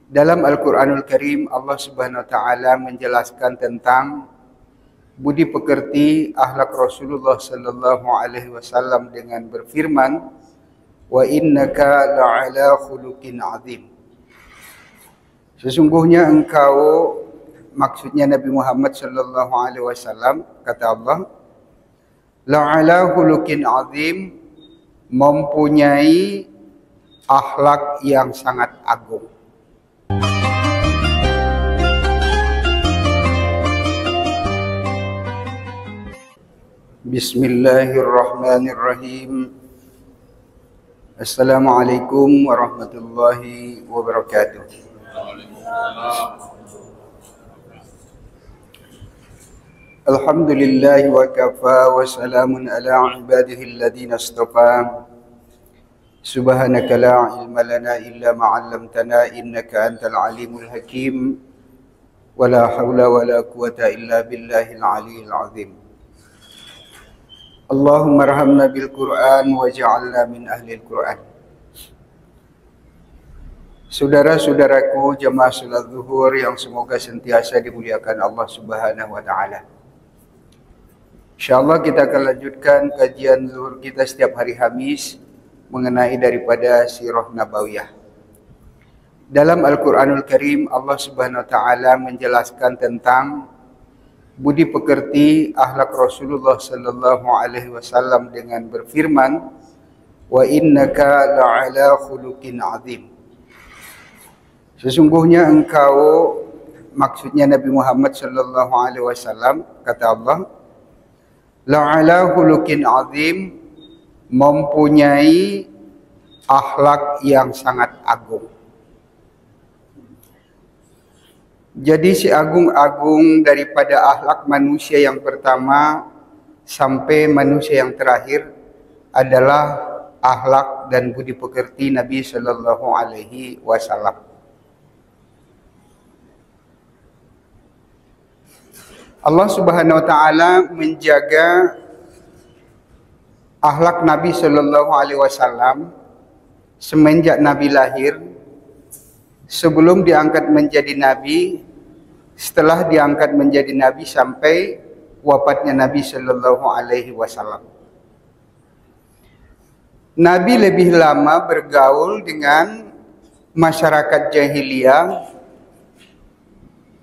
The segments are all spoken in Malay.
Dalam Al-Quranul Karim, Allah Subhanahu Wa Taala menjelaskan tentang budi pekerti akhlak Rasulullah Sallallahu Alaihi Wasallam dengan berfirman, wa innaka la'ala khuluqin azim. Sesungguhnya engkau, maksudnya Nabi Muhammad Sallallahu Alaihi Wasallam, kata Allah, la'ala khuluqin azim, mempunyai akhlak yang sangat agung. Bismillahirrahmanirrahim. Assalamualaikum warahmatullahi wabarakatuh. Alhamdulillah wa kafa wa salamun ala ibadihi alladhina istafa. Subhanaka la ilma lana illa ma 'allamtana innaka antal alimul hakim. Wa la hawla wa la quwwata illa billahil aliyyil azim. Allahumma arhamna bil Qur'an waj'alna min ahli al-Qur'an. Saudara-saudaraku jemaah salat zuhur yang semoga sentiasa dimuliakan Allah Subhanahu wa taala. Insyaallah kita akan lanjutkan kajian zuhur kita setiap hari Khamis mengenai daripada sirah nabawiyah. Dalam Al-Qur'anul Karim, Allah Subhanahu wa taala menjelaskan tentang budi pekerti akhlak Rasulullah Sallallahu Alaihi Wasallam dengan berfirman, wa innaka la'ala khuluqin azim. Sesungguhnya engkau, maksudnya Nabi Muhammad Sallallahu Alaihi Wasallam, kata Allah, la'ala khuluqin azim, mempunyai akhlak yang sangat agung. Jadi seagung-agung daripada akhlak manusia yang pertama sampai manusia yang terakhir adalah akhlak dan budi pekerti Nabi Sallallahu Alaihi Wasallam. Allah Subhanahu Wa Taala menjaga akhlak Nabi Sallallahu Alaihi Wasallam semenjak Nabi lahir, sebelum diangkat menjadi Nabi, setelah diangkat menjadi Nabi sampai wafatnya Nabi Sallallahu Alaihi Wasallam. Nabi lebih lama bergaul dengan masyarakat jahiliyah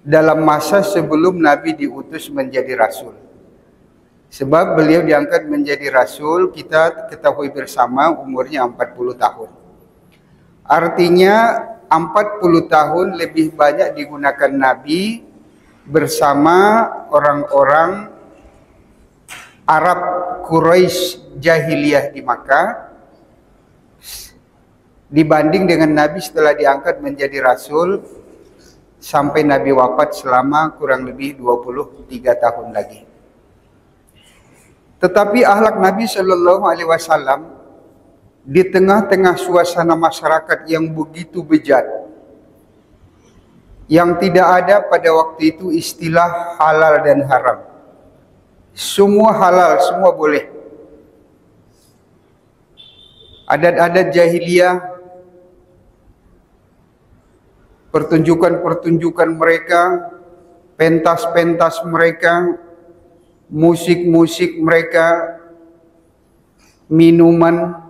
dalam masa sebelum Nabi diutus menjadi Rasul. Sebab beliau diangkat menjadi Rasul, kita ketahui bersama umurnya 40 tahun. Artinya 40 tahun lebih banyak digunakan Nabi bersama orang-orang Arab Quraisy jahiliyah di Makkah dibanding dengan Nabi setelah diangkat menjadi Rasul sampai Nabi wafat selama kurang lebih 23 tahun lagi. Tetapi akhlak Nabi Sallallahu Alaihi Wasallam di tengah-tengah suasana masyarakat yang begitu bejat, yang tidak ada pada waktu itu istilah halal dan haram. Semua halal, semua boleh. Adat-adat jahiliyah, pertunjukan-pertunjukan mereka, pentas-pentas mereka, musik-musik mereka, minuman,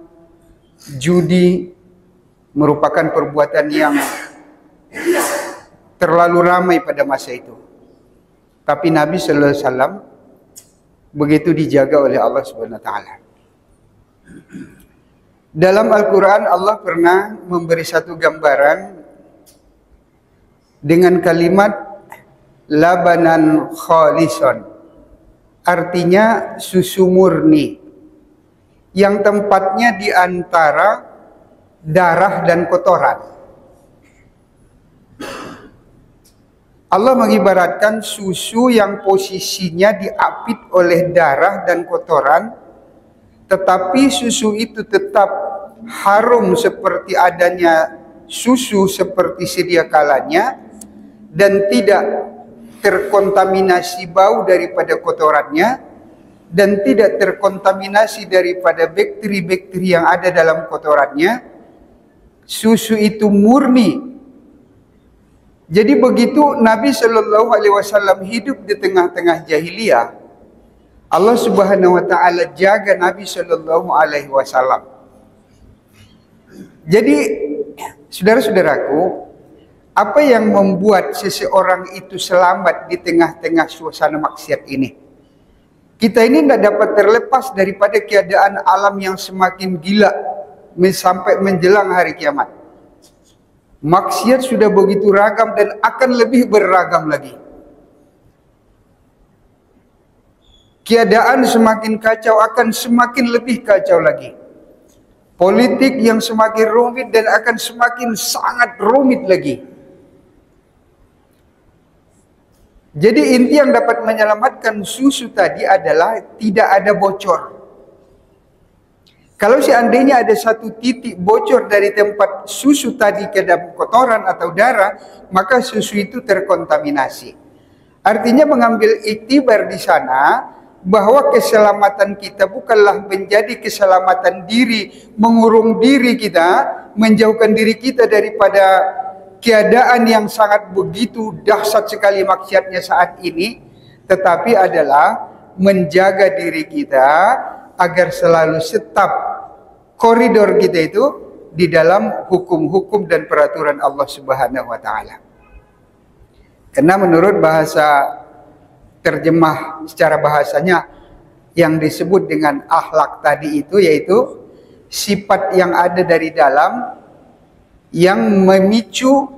judi merupakan perbuatan yang terlalu ramai pada masa itu. Tapi Nabi Sallallahu Alaihi Wasallam begitu dijaga oleh Allah Subhanahu Wa Taala. Dalam Al-Quran Allah pernah memberi satu gambaran dengan kalimat labanan khalison, artinya susu murni yang tempatnya di antara darah dan kotoran. Allah mengibaratkan susu yang posisinya diapit oleh darah dan kotoran, tetapi susu itu tetap harum seperti adanya susu seperti sedia kalanya dan tidak terkontaminasi bau daripada kotorannya dan tidak terkontaminasi daripada bakteri-bakteri yang ada dalam kotorannya. Susu itu murni Jadi begitu Nabi SAW hidup di tengah-tengah jahiliyah, Allah Subhanahu wa taala jaga Nabi SAW. Jadi saudara-saudaraku, apa yang membuat seseorang itu selamat di tengah-tengah suasana maksiat ini? Kita ini tidak dapat terlepas daripada keadaan alam yang semakin gila sampai menjelang hari kiamat. Maksiat sudah begitu ragam dan akan lebih beragam lagi. Keadaan semakin kacau akan semakin lebih kacau lagi. Politik yang semakin rumit dan akan semakin sangat rumit lagi. Jadi inti yang dapat menyelamatkan susu tadi adalah tidak ada bocor. Kalau seandainya ada satu titik bocor dari tempat susu tadi ke dalam kotoran atau darah, maka susu itu terkontaminasi. Artinya mengambil iktibar di sana bahwa keselamatan kita bukanlah menjadi keselamatan diri, mengurung diri kita, menjauhkan diri kita daripada keadaan yang sangat begitu dahsyat sekali maksiatnya saat ini, tetapi adalah menjaga diri kita agar selalu tetap koridor kita itu di dalam hukum-hukum dan peraturan Allah Subhanahu wa taala. Karena menurut bahasa terjemah secara bahasanya yang disebut dengan akhlak tadi itu yaitu sifat yang ada dari dalam yang memicu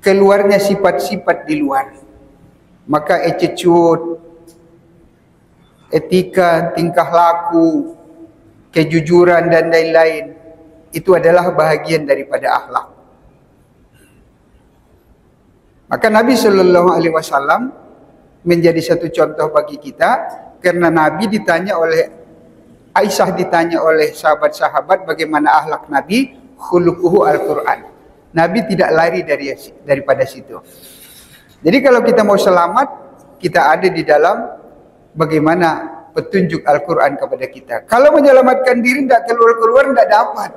keluarnya sifat-sifat di luar. Maka attitude, etika, tingkah laku, kejujuran dan lain-lain itu adalah bahagian daripada akhlak. Maka Nabi SAW menjadi satu contoh bagi kita, karena Nabi ditanya oleh Aisyah, ditanya oleh sahabat-sahabat bagaimana akhlak Nabi, khuluquhu Al-Quran. Nabi tidak lari daripada situ. Jadi kalau kita mau selamat, kita ada di dalam bagaimana petunjuk Al-Quran kepada kita. Kalau menyelamatkan diri tidak keluar-keluar, tidak dapat.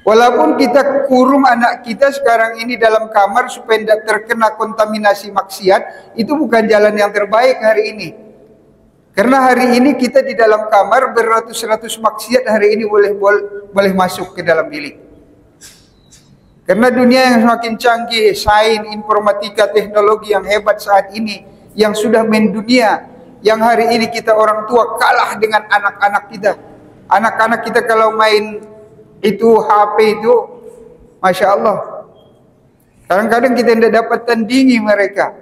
Walaupun kita kurung anak kita sekarang ini dalam kamar supaya tidak terkena kontaminasi maksiat, itu bukan jalan yang terbaik hari ini. Karena hari ini kita di dalam kamar beratus-ratus maksiat hari ini boleh masuk ke dalam bilik. Karena dunia yang semakin canggih, sains, informatika, teknologi yang hebat saat ini, yang sudah mendunia, yang hari ini kita orang tua kalah dengan anak-anak kita. Anak-anak kita kalau main itu HP itu, Masya Allah, kadang-kadang kita tidak dapat tandingi mereka.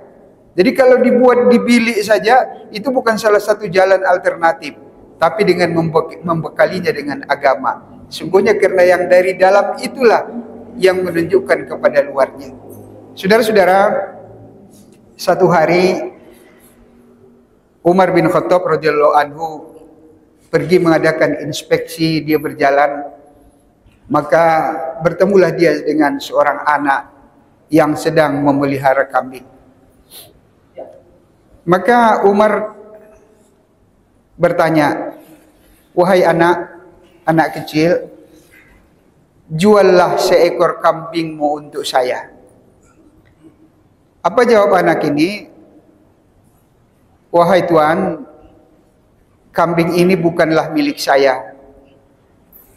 Jadi kalau dibuat di bilik saja, itu bukan salah satu jalan alternatif, tapi dengan membekalinya dengan agama. Sungguhnya karena yang dari dalam itulah yang menunjukkan kepada luarnya. Saudara-saudara, satu hari Umar bin Khattab radhiyallahu anhu pergi mengadakan inspeksi, dia berjalan. Maka bertemulah dia dengan seorang anak yang sedang memelihara kambing. Maka Umar bertanya, "Wahai anak kecil, juallah seekor kambingmu untuk saya." Apa jawab anak ini? "Wahai Tuan, kambing ini bukanlah milik saya.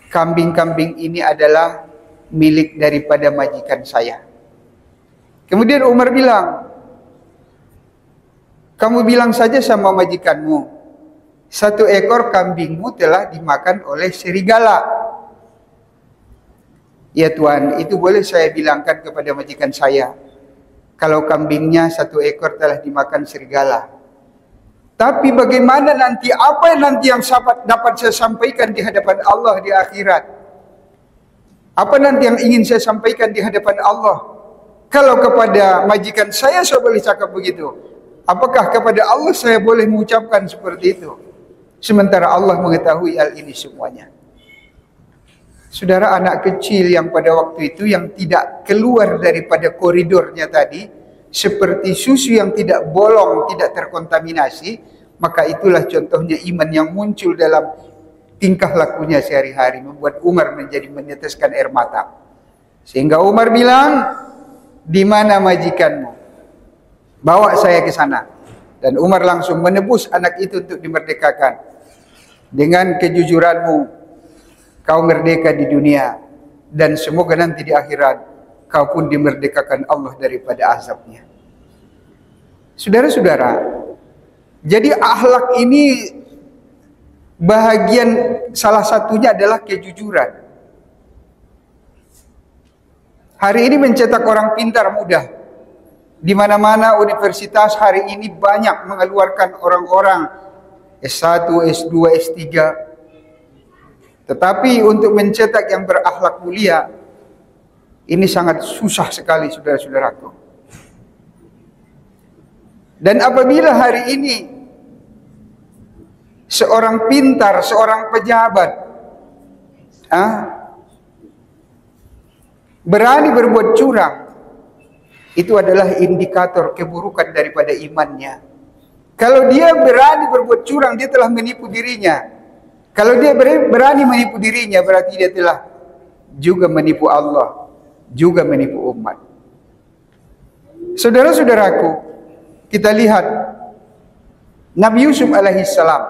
Kambing-kambing ini adalah milik daripada majikan saya." Kemudian Umar bilang, "Kamu bilang saja sama majikanmu, satu ekor kambingmu telah dimakan oleh serigala." "Ya Tuan, itu boleh saya bilangkan kepada majikan saya, kalau kambingnya satu ekor telah dimakan serigala. Tapi bagaimana nanti, apa yang dapat saya sampaikan di hadapan Allah di akhirat? Apa nanti yang ingin saya sampaikan di hadapan Allah? Kalau kepada majikan saya boleh cakap begitu, apakah kepada Allah saya boleh mengucapkan seperti itu? Sementara Allah mengetahui hal ini semuanya." Saudara, anak kecil yang pada waktu itu yang tidak keluar daripada koridornya tadi, seperti susu yang tidak bolong, tidak terkontaminasi, maka itulah contohnya iman yang muncul dalam tingkah lakunya sehari-hari, membuat Umar menjadi meneteskan air mata. Sehingga Umar bilang, di mana majikanmu? Bawa saya ke sana. Dan Umar langsung menebus anak itu untuk dimerdekakan. Dengan kejujuranmu, kau merdeka di dunia. Dan semoga nanti di akhirat, kau pun dimerdekakan Allah daripada azabnya. Saudara-saudara, jadi akhlak ini bahagian salah satunya adalah kejujuran. Hari ini mencetak orang pintar mudah. Di mana-mana universitas hari ini banyak mengeluarkan orang-orang S1, S2, S3. Tetapi untuk mencetak yang berakhlak mulia, ini sangat susah sekali, saudara-saudaraku. Dan apabila hari ini seorang pintar, seorang pejabat berani berbuat curang, itu adalah indikator keburukan daripada imannya. Kalau dia berani berbuat curang, dia telah menipu dirinya. Kalau dia berani menipu dirinya, berarti dia telah juga menipu Allah, juga menipu umat. Saudara-saudaraku, kita lihat Nabi Yusuf alaihissalam.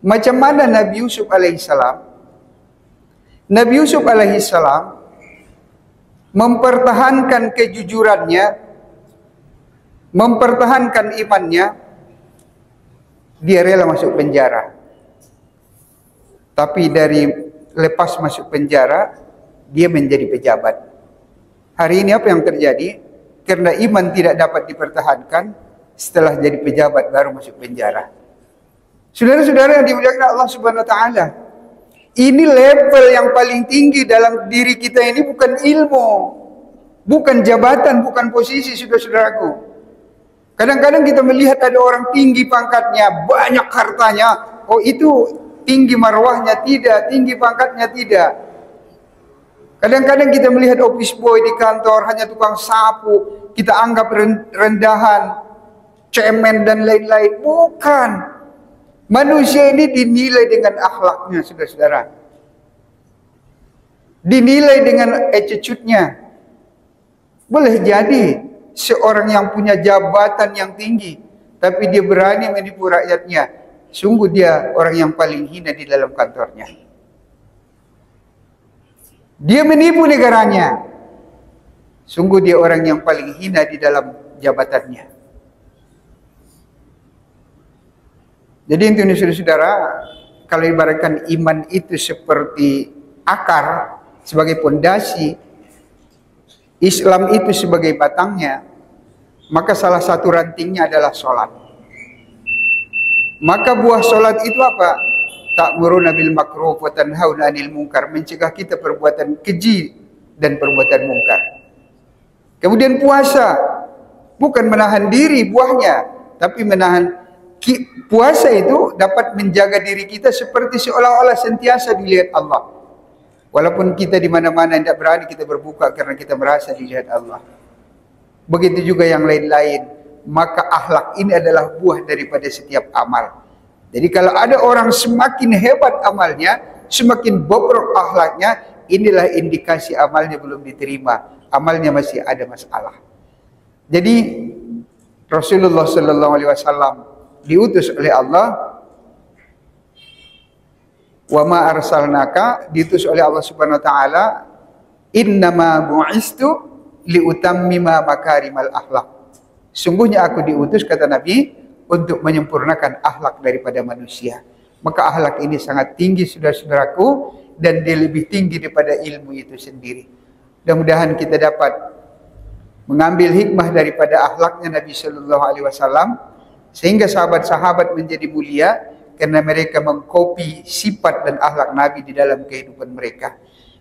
Macam mana Nabi Yusuf alaihissalam? Nabi Yusuf alaihissalam mempertahankan kejujurannya, mempertahankan imannya. Dia rela masuk penjara. Tapi dari lepas masuk penjara, dia menjadi pejabat. Hari ini apa yang terjadi? Karena iman tidak dapat dipertahankan, setelah jadi pejabat baru masuk penjara. Saudara-saudara yang dimuliakan Allah Subhanahu wa taala, ini level yang paling tinggi dalam diri kita ini bukan ilmu, bukan jabatan, bukan posisi, saudara-saudaraku. Kadang-kadang kita melihat ada orang tinggi pangkatnya, banyak hartanya, oh itu tinggi marwahnya, tidak, tinggi pangkatnya tidak. Kadang-kadang kita melihat office boy di kantor hanya tukang sapu, kita anggap rendahan, cemen dan lain-lain. Bukan. Manusia ini dinilai dengan akhlaknya, saudara-saudara. Dinilai dengan attitude-nya. Boleh jadi seorang yang punya jabatan yang tinggi, tapi dia berani menipu rakyatnya. Sungguh dia orang yang paling hina di dalam kantornya. Dia menipu negaranya. Sungguh dia orang yang paling hina di dalam jabatannya. Jadi intinya saudara-saudara, kalau ibaratkan iman itu seperti akar sebagai pondasi, Islam itu sebagai batangnya, maka salah satu rantingnya adalah sholat. Maka buah sholat itu apa? Ta'muruna bil ma'ruf wa tanhauna 'anil munkar, mencegah kita perbuatan keji dan perbuatan mungkar. Kemudian puasa, bukan menahan diri buahnya, tapi menahan. Puasa itu dapat menjaga diri kita seperti seolah-olah sentiasa dilihat Allah. Walaupun kita di mana-mana tidak berani kita berbuka karena kita merasa dilihat Allah. Begitu juga yang lain-lain. Maka akhlak ini adalah buah daripada setiap amal. Jadi kalau ada orang semakin hebat amalnya, semakin bobrok akhlaknya, inilah indikasi amalnya belum diterima. Amalnya masih ada masalah. Jadi Rasulullah sallallahu alaihi wasallam diutus oleh Allah, wa ma arsalnaka, diutus oleh Allah Subhanahu wa taala, innama bu'istu liutammima makarimal akhlak. Sungguhnya aku diutus, kata Nabi, untuk menyempurnakan akhlak daripada manusia. Maka akhlak ini sangat tinggi, saudara-saudaraku, dan dia lebih tinggi daripada ilmu itu sendiri. Mudah-mudahan kita dapat mengambil hikmah daripada akhlaknya Nabi sallallahu alaihi wasallam, sehingga sahabat-sahabat menjadi mulia karena mereka mengkopi sifat dan akhlak Nabi di dalam kehidupan mereka.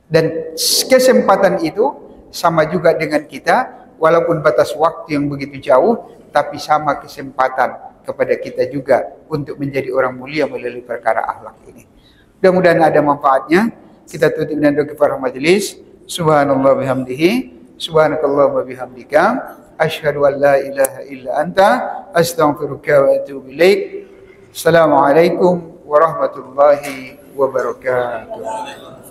Dan kesempatan itu sama juga dengan kita, walaupun batas waktu yang begitu jauh, tapi sama kesempatan kepada kita juga untuk menjadi orang mulia melalui perkara akhlak ini. Mudah-mudahan ada manfaatnya. Kita tutup dengan doa kifaraah majelis. Subhanallah bihamdihi, subhanakallah wa bihamdika, asyhadu an la ilaha illa anta, astaghfiruka wa atubu ilaik. Assalamualaikum warahmatullahi wabarakatuh.